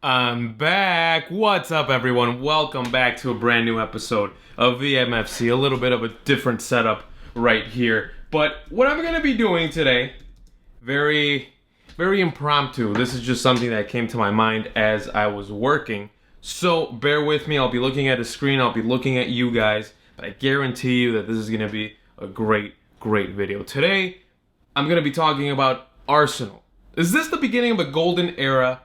I'm back. What's up, everyone? Welcome back to a brand new episode of VMFC. A little bit of a different setup right here. But what I'm going to be doing today, very impromptu. This is just something that came to my mind as I was working. So bear with me. I'll be looking at a screen. I'll be looking at you guys. But I guarantee you that this is going to be a great video. Today, I'm going to be talking about Arsenal. Is this the beginning of a golden era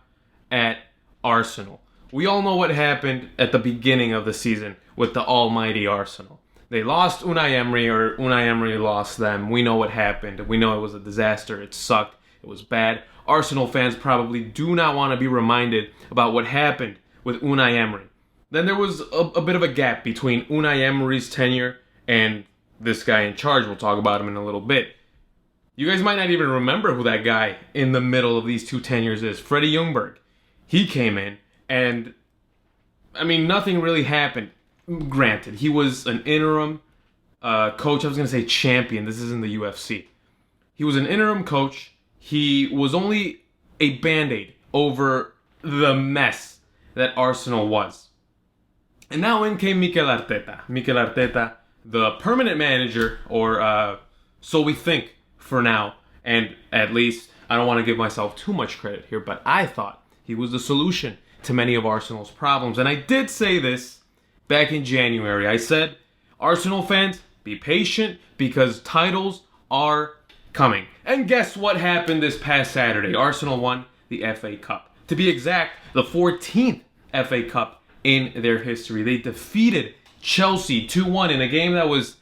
at Arsenal? We all know what happened at the beginning of the season with the almighty Arsenal. They lost Unai Emery lost them. We know what happened. We know it was a disaster. It sucked. It was bad. Arsenal fans probably do not want to be reminded about what happened with Unai Emery. Then there was a bit of a gap between Unai Emery's tenure and this guy in charge. We'll talk about him in a little bit. You guys might not even remember who that guy in the middle of these two tenures is. Freddie Youngberg. He came in, and, nothing really happened. Granted, he was an interim coach. I was going to say champion. This isn't the UFC. He was an interim coach. He was only a Band-Aid over the mess that Arsenal was. And now in came Mikel Arteta. Mikel Arteta, the permanent manager, or so we think for now. And at least, I don't want to give myself too much credit here, but I thought he was the solution to many of Arsenal's problems. And I did say this back in January. I said, Arsenal fans, be patient because titles are coming. And guess what happened this past Saturday? Arsenal won the FA Cup. To be exact, the 14th FA Cup in their history. They defeated Chelsea 2-1 in a game that was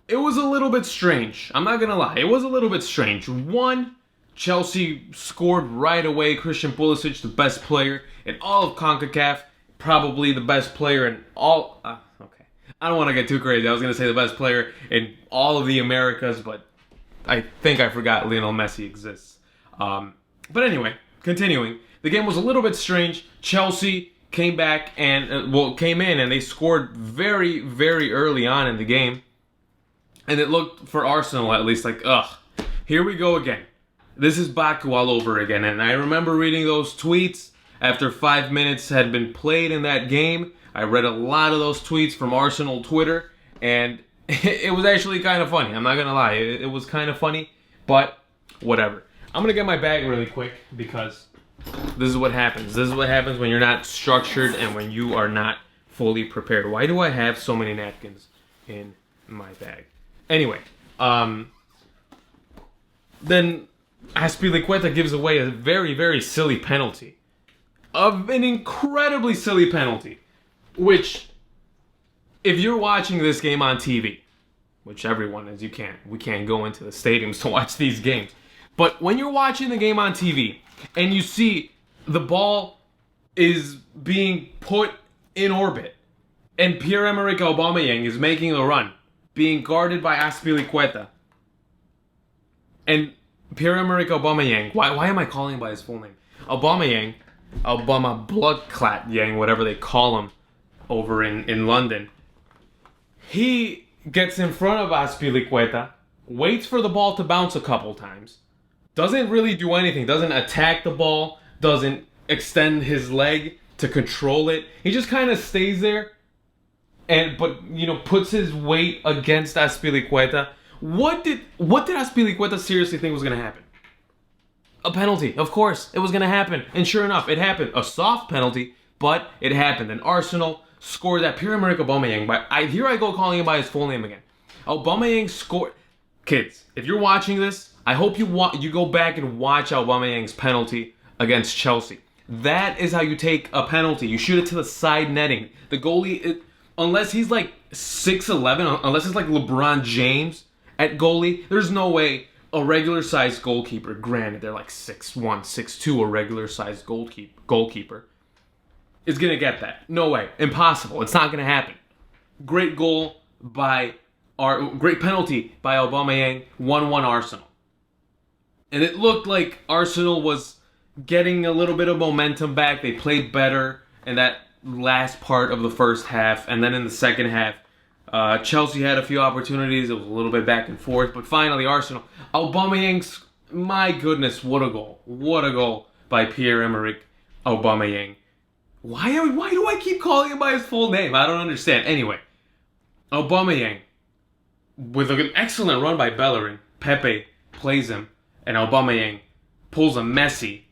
a little bit strange. I'm not going to lie. It was a little bit strange. Chelsea scored right away. Christian Pulisic, the best player in all of CONCACAF. Probably the best player in all... okay. I don't want to get too crazy. I was going to say the best player in all of the Americas, but I think I forgot Lionel Messi exists. But anyway, continuing. The game was a little bit strange. Chelsea came back and... came in and they scored very early on in the game. And it looked, for Arsenal at least, like, here we go again. This is Baku all over again. And I remember reading those tweets after 5 minutes had been played in that game. I read a lot of those tweets from Arsenal Twitter, and it was actually kind of funny. I'm not going to lie. It was kind of funny, but whatever. I'm going to get my bag really quick because this is what happens. This is what happens when you're not structured and when you are not fully prepared. Why do I have so many napkins in my bag? Anyway, then Azpilicueta gives away a very silly penalty. An incredibly silly penalty. Which, if you're watching this game on TV, which everyone is, we can't go into the stadiums to watch these games. But when you're watching the game on TV, and you see the ball is being put in orbit, and Pierre-Emerick Aubameyang is making the run, being guarded by Azpilicueta, and Pierre-Emerick Aubameyang. Why am I calling him by his full name? Aubameyang, Obama Bloodclat Yang, whatever they call him over in London. He gets in front of Azpilicueta, waits for the ball to bounce a couple times, doesn't really do anything, doesn't attack the ball, doesn't extend his leg to control it. He just kind of stays there, but puts his weight against Azpilicueta. What did Azpilicueta seriously think was going to happen? A penalty. Of course, it was going to happen. And sure enough, it happened. A soft penalty, but it happened. And Arsenal scored that. Pierre-Emerick Aubameyang. Here I go calling him by his full name again. Aubameyang scored. Kids, if you're watching this, I hope you go back and watch Aubameyang's penalty against Chelsea. That is how you take a penalty. You shoot it to the side netting. The goalie, unless he's like 6'11", unless it's like LeBron James at goalie, there's no way a regular-sized goalkeeper, granted they're like 6'1", 6'2", a regular-sized goalkeeper, is going to get that. No way. Impossible. It's not going to happen. Great penalty by Aubameyang, 1-1 Arsenal. And it looked like Arsenal was getting a little bit of momentum back. They played better in that last part of the first half, and then in the second half, Chelsea had a few opportunities. It was a little bit back and forth, but finally Arsenal. Aubameyang, my goodness, what a goal. What a goal by Pierre-Emerick Aubameyang. Why do I keep calling him by his full name? I don't understand. Anyway, Aubameyang, with an excellent run by Bellerin, Pepe plays him, and Aubameyang pulls a Messi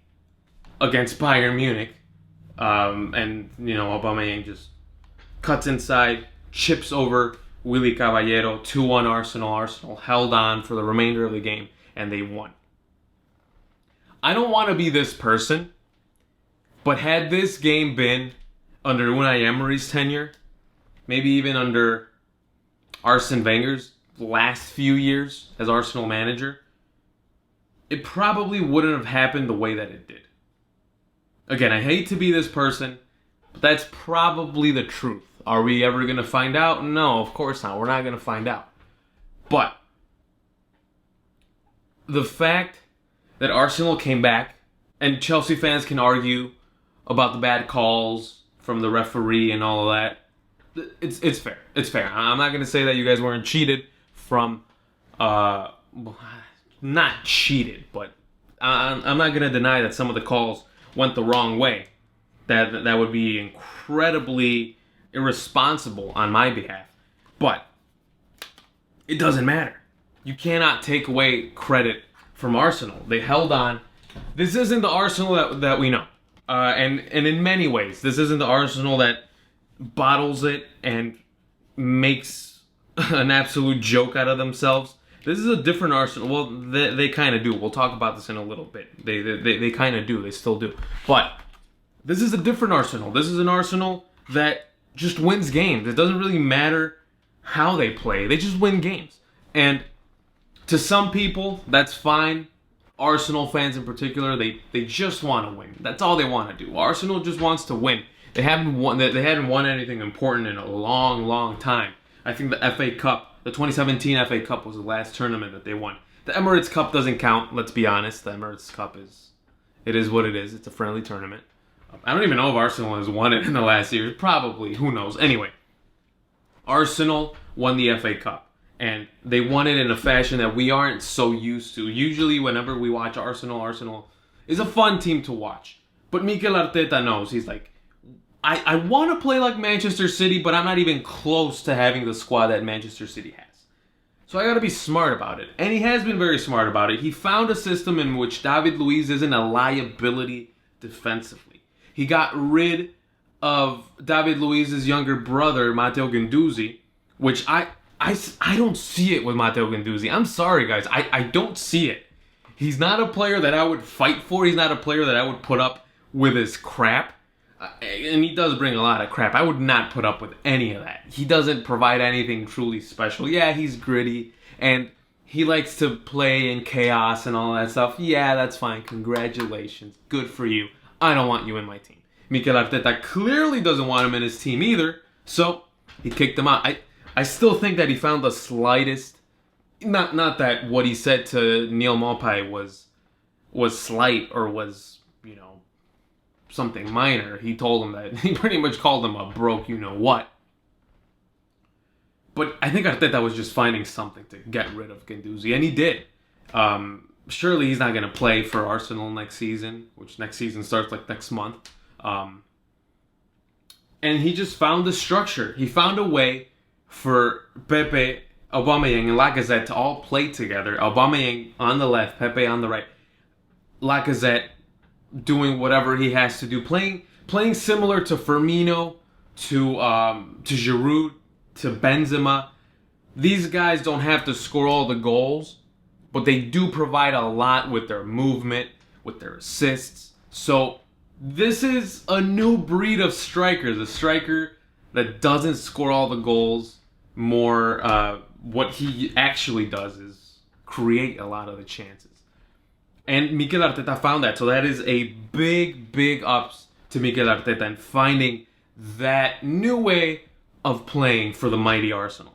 against Bayern Munich. And, Aubameyang just cuts inside, chips over Willy Caballero, 2-1 Arsenal. Arsenal held on for the remainder of the game, and they won. I don't want to be this person, but had this game been under Unai Emery's tenure, maybe even under Arsene Wenger's last few years as Arsenal manager, it probably wouldn't have happened the way that it did. Again, I hate to be this person, but that's probably the truth. Are we ever going to find out? No, of course not. We're not going to find out. But the fact that Arsenal came back, and Chelsea fans can argue about the bad calls from the referee and all of that, it's fair. It's fair. I'm not going to say that you guys weren't cheated from, not cheated, but I'm not going to deny that some of the calls went the wrong way. That would be incredibly irresponsible on my behalf. But it doesn't matter. You cannot take away credit from Arsenal. They held on. This isn't the Arsenal that we know. And in many ways, this isn't the Arsenal that bottles it and makes an absolute joke out of themselves. This is a different Arsenal. Well, they kind of do. We'll talk about this in a little bit. They kind of do. They still do. But this is a different Arsenal. This is an Arsenal that just wins games. It doesn't really matter how they play. They just win games. And to some people, that's fine. Arsenal fans in particular, they just want to win. That's all they want to do. Arsenal just wants to win. They hadn't won anything important in a long, long time. I think the FA Cup, the 2017 FA Cup was the last tournament that they won. The Emirates Cup doesn't count, let's be honest. The Emirates Cup is what it is. It's a friendly tournament. I don't even know if Arsenal has won it in the last year. Probably, who knows. Anyway, Arsenal won the FA Cup. And they won it in a fashion that we aren't so used to. Usually, whenever we watch Arsenal is a fun team to watch. But Mikel Arteta knows. He's like, I want to play like Manchester City, but I'm not even close to having the squad that Manchester City has. So I got to be smart about it. And he has been very smart about it. He found a system in which David Luiz isn't a liability defensively. He got rid of David Luiz's younger brother, Matteo Guendouzi, which I don't see it with Matteo Guendouzi. I'm sorry, guys. I don't see it. He's not a player that I would fight for. He's not a player that I would put up with his crap. And he does bring a lot of crap. I would not put up with any of that. He doesn't provide anything truly special. Yeah, he's gritty. And he likes to play in chaos and all that stuff. Yeah, that's fine. Congratulations. Good for you. I don't want you in my team. Mikel Arteta clearly doesn't want him in his team either. So he kicked him out. I still think that he found the slightest, not that what he said to Neil Maupay was slight or was, something minor. He told him that. He pretty much called him a broke you-know-what. But I think Arteta was just finding something to get rid of Guendouzi, and he did. Surely he's not going to play for Arsenal next season, which next season starts like next month. And he just found the structure. He found a way for Pepe, Aubameyang, and Lacazette to all play together. Aubameyang on the left, Pepe on the right. Lacazette doing whatever he has to do, playing similar to Firmino, to Giroud, to Benzema. These guys don't have to score all the goals, but they do provide a lot with their movement, with their assists. So this is a new breed of striker, the striker that doesn't score all the goals. More, what he actually does is create a lot of the chances. And Mikel Arteta found that. So that is a big, big ups to Mikel Arteta and finding that new way of playing for the mighty Arsenal.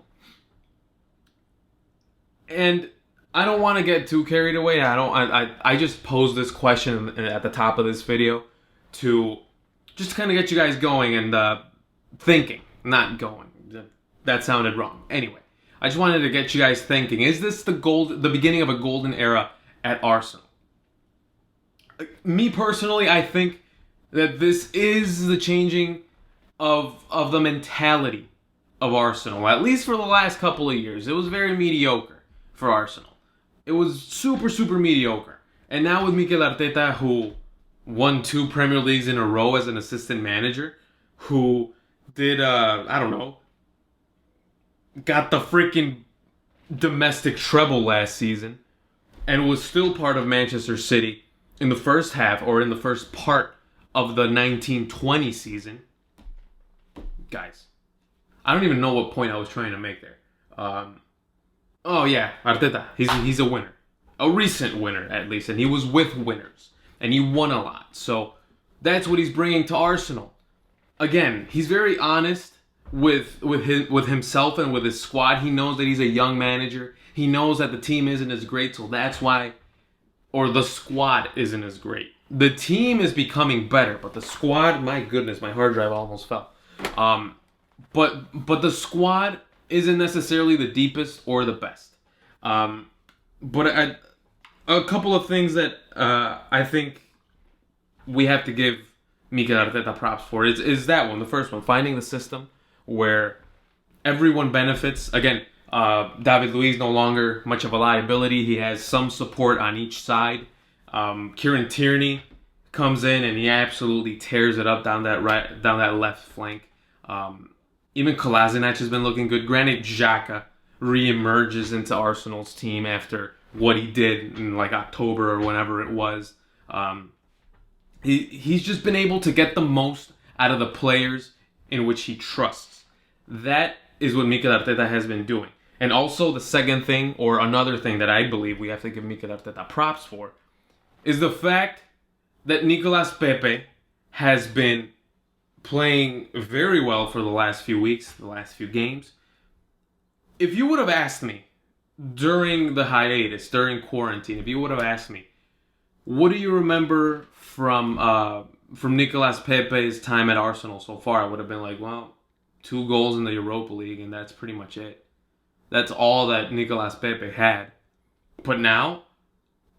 And I don't want to get too carried away. I just posed this question at the top of this video to just kind of get you guys going and thinking, not going. That sounded wrong. Anyway, I just wanted to get you guys thinking. Is this the beginning of a golden era at Arsenal? Me personally, I think that this is the changing of the mentality of Arsenal, at least for the last couple of years. It was very mediocre for Arsenal. It was super, super mediocre. And now with Mikel Arteta, who won 2 Premier Leagues in a row as an assistant manager, who did, got the freaking domestic treble last season, and was still part of Manchester City in the first half, or in the first part of the 1920 season. Guys, I don't even know what point I was trying to make there. Arteta, he's a winner. A recent winner, at least, and he was with winners. And he won a lot. So that's what he's bringing to Arsenal. Again, he's very honest with himself and with his squad. He knows that he's a young manager. He knows that the team isn't as great, so that's why, or the squad isn't as great. The team is becoming better, but the squad, my goodness, my hard drive almost fell. But the squad isn't necessarily the deepest or the best. But a couple of things that I think we have to give Mikel Arteta props for is that one, the first one, finding the system where everyone benefits. Again, David Luiz no longer much of a liability. He has some support on each side. Kieran Tierney comes in and he absolutely tears it up down that left flank. Even Kolasinac has been looking good. Granted, Xhaka reemerges into Arsenal's team after what he did in like October or whenever it was. He's just been able to get the most out of the players in which he trusts. That is what Mikel Arteta has been doing. And also the second thing, or another thing that I believe we have to give Mikel Arteta props for, is the fact that Nicolas Pepe has been playing very well for the last few weeks, the last few games. If you would have asked me during the hiatus, during quarantine, if you would have asked me, what do you remember from Nicolas Pepe's time at Arsenal so far, I would have been like, well, 2 goals in the Europa League, and that's pretty much it. That's all that Nicolas Pepe had. But now,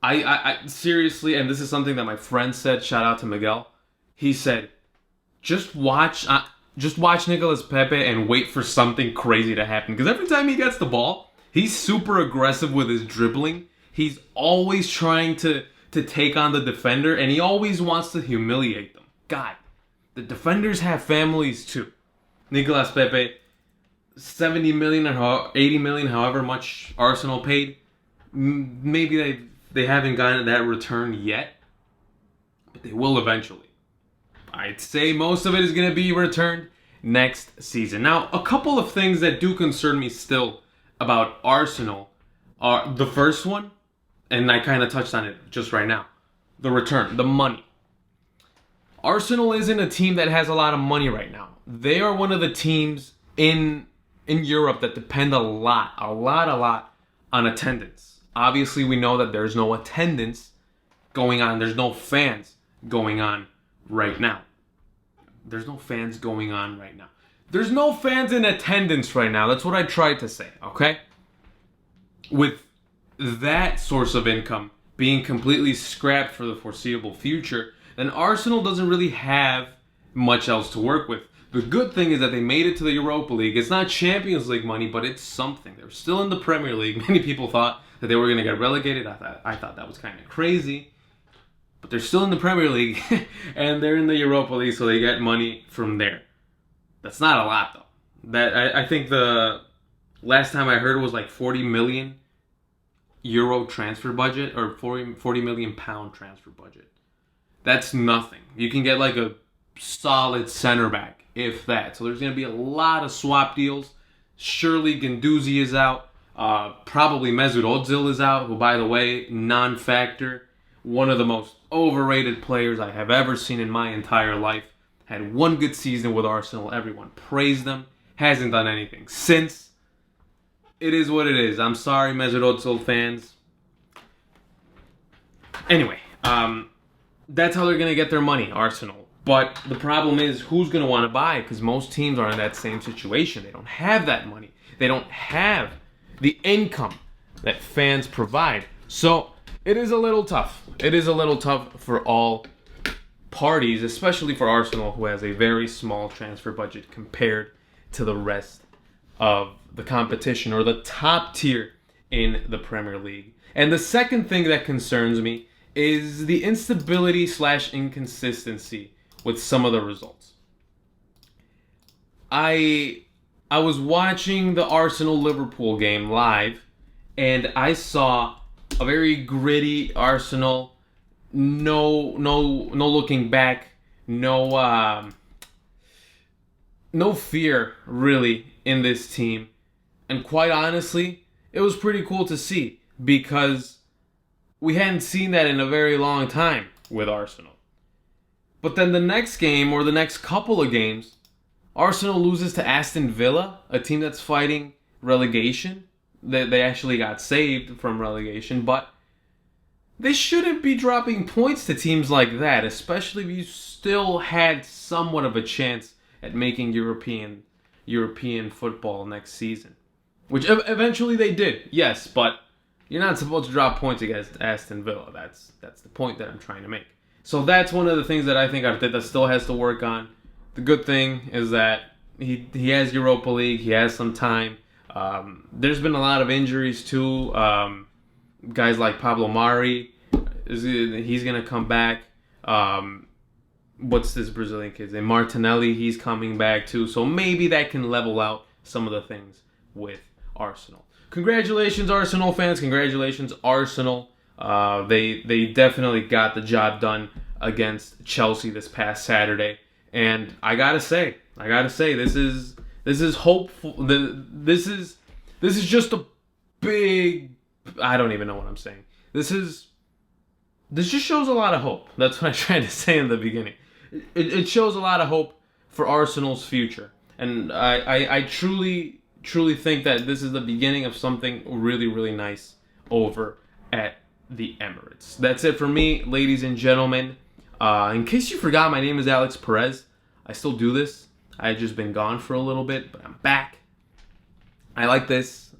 I seriously, and this is something that my friend said, shout out to Miguel, he said, just watch Nicolas Pepe and wait for something crazy to happen. Because every time he gets the ball, he's super aggressive with his dribbling. He's always trying to take on the defender, and he always wants to humiliate them. God, the defenders have families too. Nicolas Pepe, 70 million or 80 million, however much Arsenal paid. Maybe they haven't gotten that return yet, but they will eventually. I'd say most of it is going to be returned next season. Now, a couple of things that do concern me still about Arsenal are the first one, and I kind of touched on it just right now, the return, the money. Arsenal isn't a team that has a lot of money right now. They are one of the teams in Europe that depend a lot on attendance. Obviously, we know that there's no attendance going on. There's no fans going on right now. There's no fans going on right now. There's no fans in attendance right now. That's what I tried to say, okay? With that source of income being completely scrapped for the foreseeable future, then Arsenal doesn't really have much else to work with. The good thing is that they made it to the Europa League. It's not Champions League money, but it's something. They're still in the Premier League. Many people thought that they were going to get relegated. I thought that was kind of crazy. But they're still in the Premier League, and they're in the Europa League, so they get money from there. That's not a lot, though. I think the last time I heard it was like 40 million euro transfer budget, or 40 million pound transfer budget. That's nothing. You can get like a solid center back, if that. So there's going to be a lot of swap deals. Surely Guendouzi is out. Probably Mesut Ozil is out, who, by the way, non-factor. One of the most overrated players I have ever seen in my entire life. Had one good season with Arsenal. Everyone praised them. Hasn't done anything since. It is what it is. I'm sorry, Mesut Ozil fans. Anyway, that's how they're going to get their money, Arsenal. But the problem is, who's going to want to buy? Because most teams are in that same situation. They don't have that money. They don't have the income that fans provide. So it is a little tough. It is a little tough for all parties, especially for Arsenal, who has a very small transfer budget compared to the rest of the competition, or the top tier in the Premier League. And the second thing that concerns me is the instability / inconsistency with some of the results. I was watching the Arsenal-Liverpool game live, and I saw a very gritty Arsenal. No looking back. No fear really in this team. And quite honestly, it was pretty cool to see, because we hadn't seen that in a very long time with Arsenal. But then the next game, or the next couple of games, Arsenal loses to Aston Villa, a team that's fighting relegation. They actually got saved from relegation, but they shouldn't be dropping points to teams like that, especially if you still had somewhat of a chance at making European football next season. Which eventually they did, yes, but you're not supposed to drop points against Aston Villa. That's the point that I'm trying to make. So that's one of the things that I think Arteta still has to work on. The good thing is that he has Europa League. He has some time. There's been a lot of injuries too. Guys like Pablo Mari, he's going to come back. What's this Brazilian kid's name? Martinelli, he's coming back too. So maybe that can level out some of the things with Arsenal. Congratulations, Arsenal fans. Congratulations, Arsenal. They definitely got the job done against Chelsea this past Saturday. And I gotta say, this is hopeful. This is just a big. I don't even know what I'm saying. This just shows a lot of hope. That's what I tried to say in the beginning. It shows a lot of hope for Arsenal's future, and I truly think that this is the beginning of something really, really nice over at the Emirates. That's it for me, ladies and gentlemen. In case you forgot, my name is Alex Pérez. I still do this. I had just been gone for a little bit, but I'm back. I like this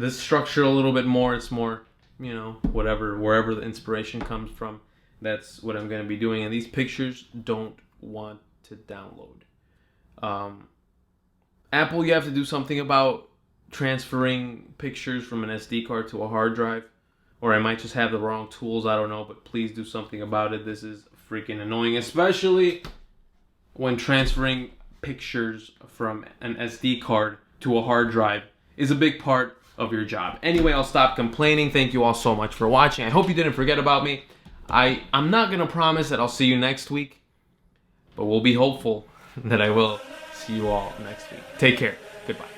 structure a little bit more. It's more, wherever the inspiration comes from. That's what I'm going to be doing. And these pictures don't want to download. Apple, you have to do something about transferring pictures from an SD card to a hard drive. Or I might just have the wrong tools, I don't know, but please do something about it. This is freaking annoying, especially when transferring pictures from an SD card to a hard drive is a big part of your job. Anyway, I'll stop complaining. Thank you all so much for watching. I hope you didn't forget about me. I'm not going to promise that I'll see you next week, but we'll be hopeful that I will see you all next week. Take care. Goodbye.